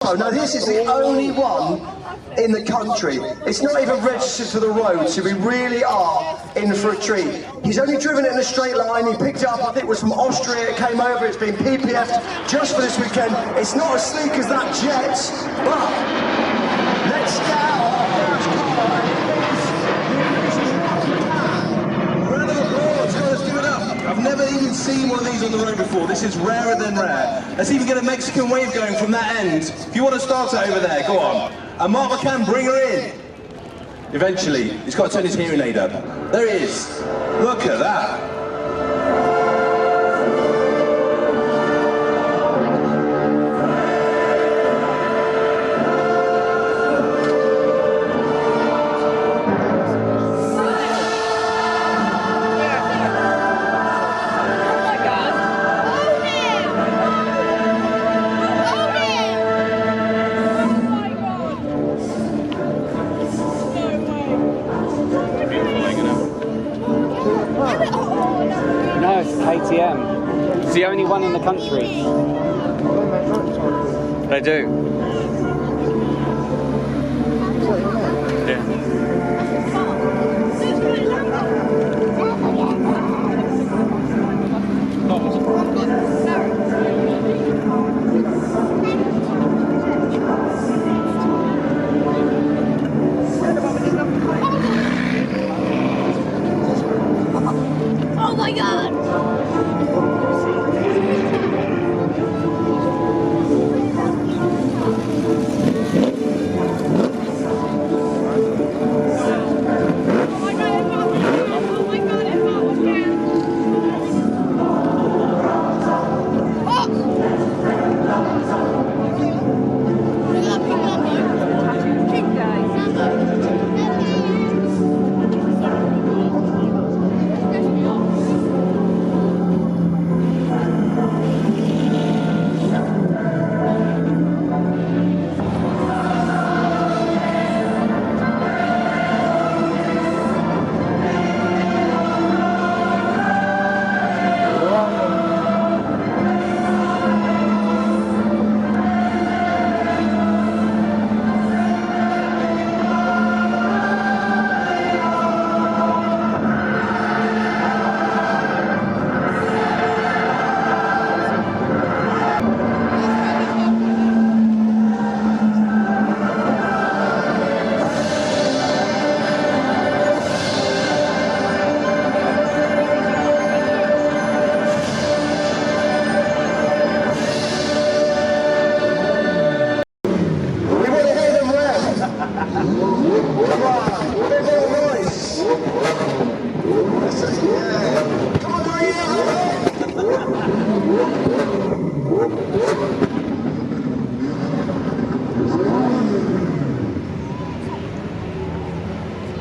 Farnborough. Now this is the only one in the country. It's not even registered for the road, so we really are in for a treat. He's only driven it in a straight line. He picked it up, I think it was from Austria. It came over, it's been PPF'd just for this weekend. It's not as sleek as that jet, but let's get out our first car. Round of applause, let's give it up. I've never even seen one of these on the road before. This is rarer than rare. Let's even get a Mexican wave going from that end. If you want to start it over there, go on. And Mark McCann, bring her in. Eventually, he's got to turn his hearing aid up. There he is. Look at that. No, it's KTM. It's the only one in the country. They do. Yeah. Oh my God!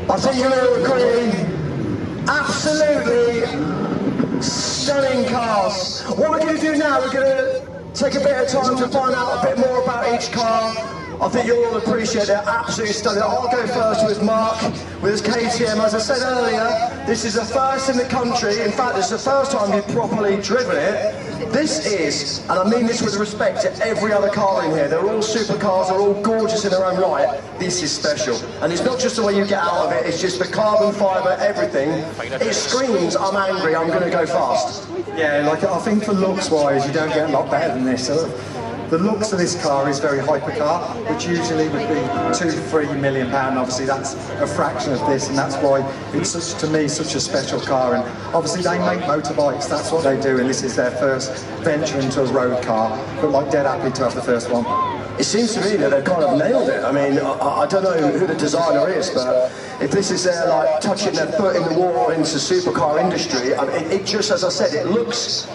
I think you'll agree, absolutely stunning cars. What we're going to do now, we're going to take a bit of time to find out a bit more about each car. I think you'll all appreciate they're absolutely stunning. I'll go first with Mark, with his KTM. As I said earlier, this is the first in the country. In fact, it's the first time you've properly driven it. This is, and I mean this with respect to every other car in here, they're all supercars, they're all gorgeous in their own right. This is special. And it's not just the way you get out of it, it's just the carbon fibre, everything. It screams, I'm angry, I'm going to go fast. Yeah, like I think for looks-wise, you don't get a lot better than this. The looks of this car is very hypercar, which usually would be £2–3 million. Obviously, that's a fraction of this, and that's why it's such, to me, such a special car. And obviously, they make motorbikes. That's what they do, and this is their first venture into a road car. But like, dead happy to have the first one. It seems to me that they've kind of nailed it. I mean, I don't know who the designer is, but if this is their, like, touching their foot in the water into the supercar industry, I mean, it just, as I said, it looks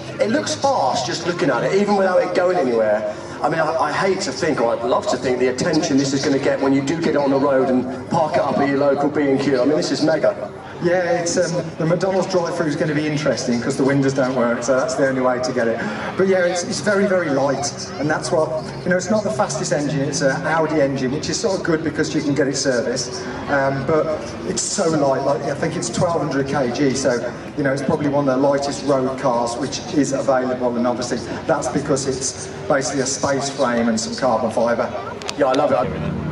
fast just looking at it, even without it going anywhere. I mean, I hate to think, or I'd love to think, the attention this is going to get when you do get on the road and park it up at your local B&Q. I mean, this is mega. Yeah, it's the McDonald's drive-through is going to be interesting because the windows don't work, so that's the only way to get it. But yeah, it's very, very light, and that's what, you know, it's not the fastest engine, it's an Audi engine, which is sort of good because you can get it serviced, but it's so light, like I think it's 1200 kg, so, you know, it's probably one of the lightest road cars which is available, and obviously that's because it's basically a space frame and some carbon fibre. Yeah, I love it.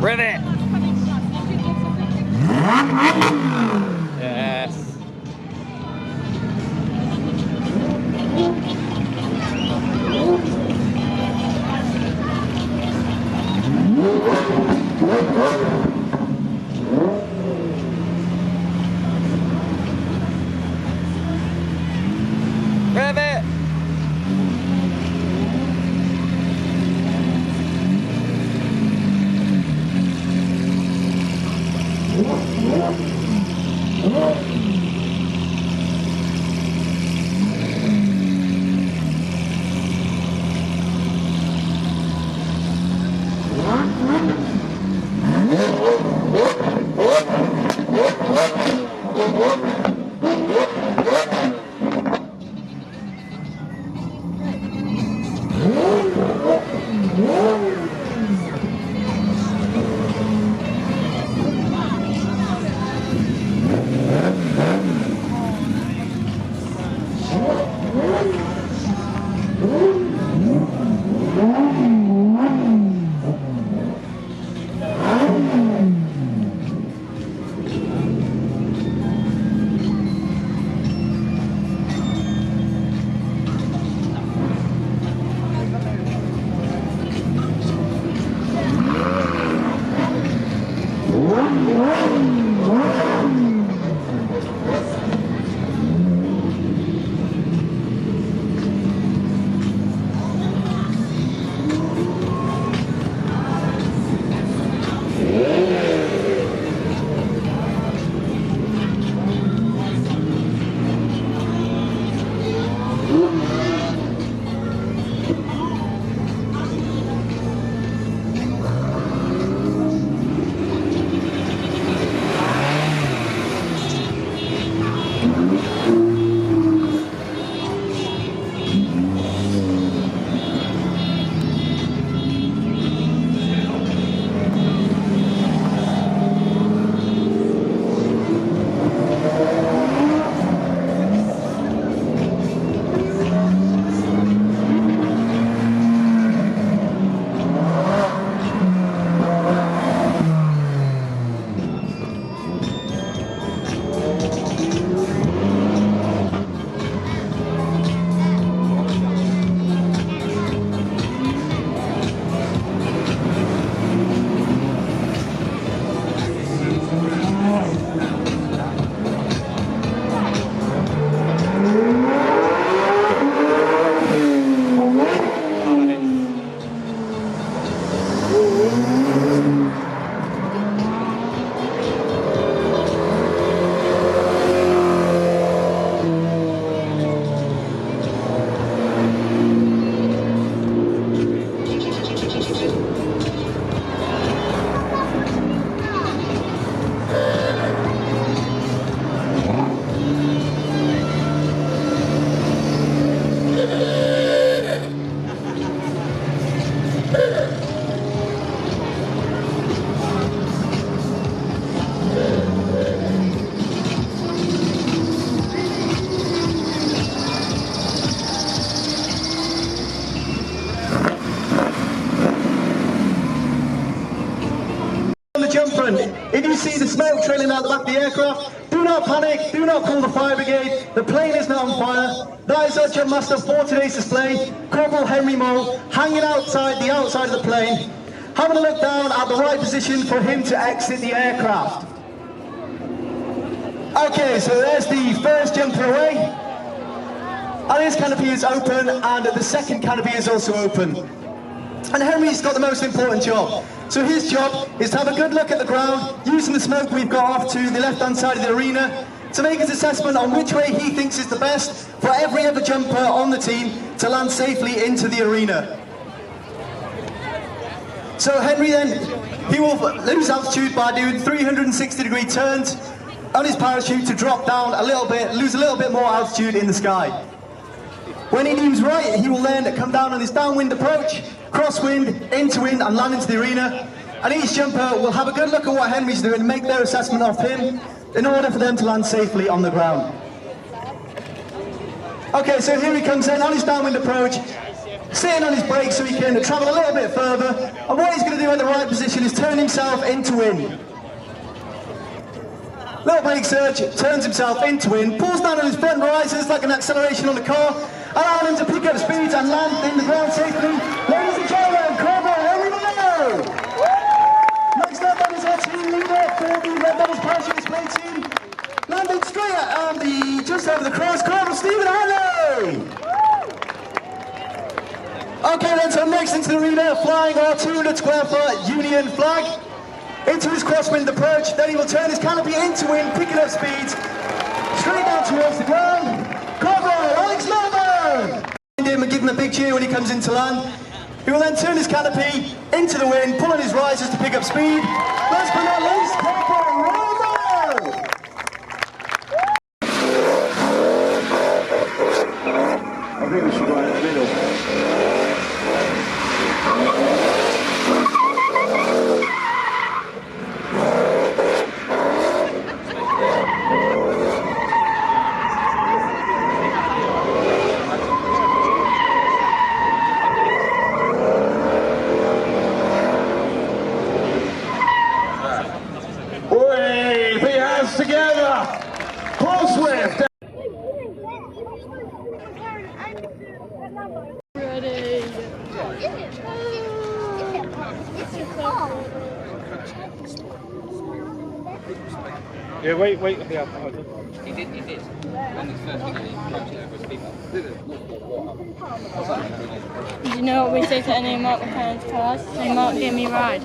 Rivet! Yes. Rivet! coming out the back of the aircraft. Do not panic, do not call the fire brigade. The plane is not on fire. That is our jump master for today's display, Corporal Henry Mole, hanging outside the outside of the plane, having a look down at the right position for him to exit the aircraft. Okay, so there's the first jumper away. And his canopy is open, and the second canopy is also open. And Henry's got the most important job. So his job is to have a good look at the ground, using the smoke we've got off to the left-hand side of the arena, to make his assessment on which way he thinks is the best for every other jumper on the team to land safely into the arena. So Henry then, he will lose altitude by doing 360-degree turns on his parachute to drop down a little bit, lose a little bit more altitude in the sky. When he deems right, he will then come down on his downwind approach, crosswind, into wind, and land into the arena. And each jumper will have a good look at what Henry's doing and make their assessment of him in order for them to land safely on the ground. Okay, so here he comes in on his downwind approach, sitting on his brakes so he can travel a little bit further. And what he's going to do in the right position is turn himself into wind. Little brake surge, turns himself into wind, pulls down on his front risers like an acceleration on the car, allowing him to pick up speed and land in the ground safely. Ladies and gentlemen, Corporal Henry Mole! Next up then is our team leader for the Red Devils parachute display team. Landing straight at just over the cross, Corporal Stephen Hanley! Okay then, so next into the arena, flying our 200 square foot Union flag. Into his crosswind approach, then he will turn his canopy into wind, picking up speeds, straight down towards the ground. Corporal Alex Melbourne! Him and give him a big cheer when he comes into land. He will then turn his canopy into the wind, pulling his risers to pick up speed. Last but not least, Corporal Romo! I think we should go in the middle. Together! Paul Swift! Ready. Yeah, wait. Yeah, He did. When he first began, he approached over his people. Do you know what we say to any of Mark McCann's cars? Say, Mark, give me a ride.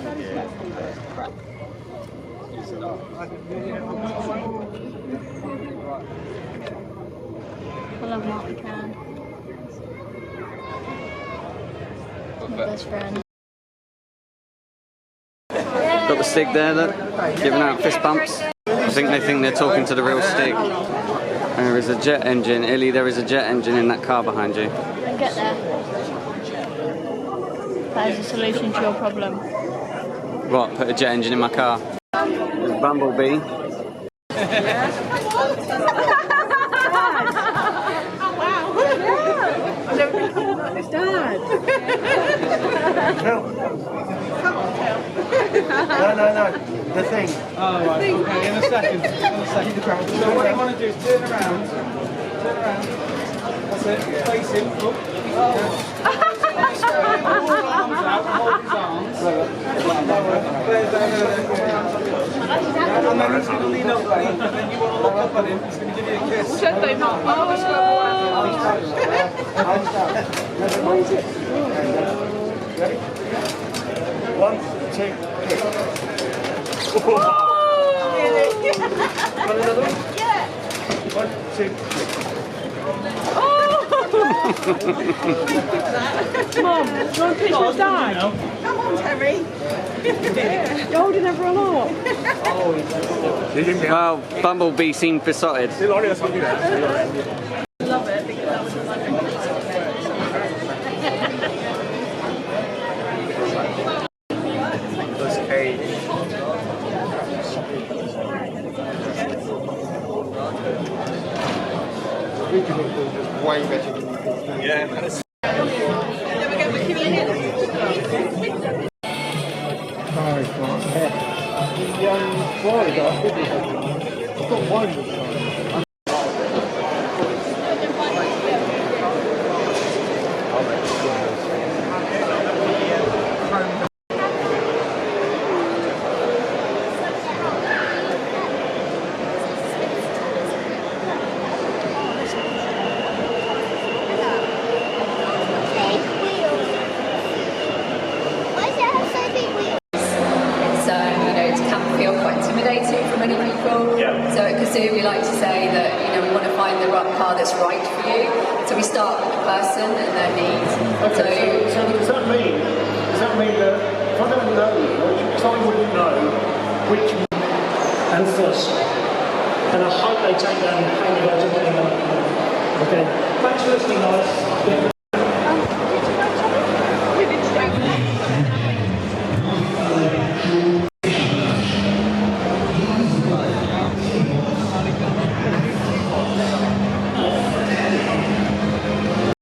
I love Mark McCann. My best friend. got the Stig there, look, giving out fist bumps. I think they think they're talking to the real Stig. There is a jet engine, Illy, there is a jet engine in that car behind you. Then get there. That is a solution to your problem. What, put a jet engine in my car? There's Bumblebee. No. The thing. Oh, right. Okay, in a second. So what you want to do is turn around. That's it. Face him. Hold his arms out. Hold his arms. And then he's going to lean up and then you want to look up at him. He's going to give you a kiss. Shut them up. Ready? 1, 2, 3. Want another one? Yeah. 1, 2, 3. Mum, do you want a picture of Dad? Come on, Terry. You're holding everyone up. Well, Bumblebee seemed besotted. Love it because that was Way better than you think. Yeah. Then we go with Kimmy in. Sorry, Mark. We like to say that we want to find the right car that's right for you. So we start with the person and their needs. Okay, so does that mean that if I don't know because I wouldn't know which and first, and I hope they take that and hang it out to anyone. Okay, thanks for listening, guys.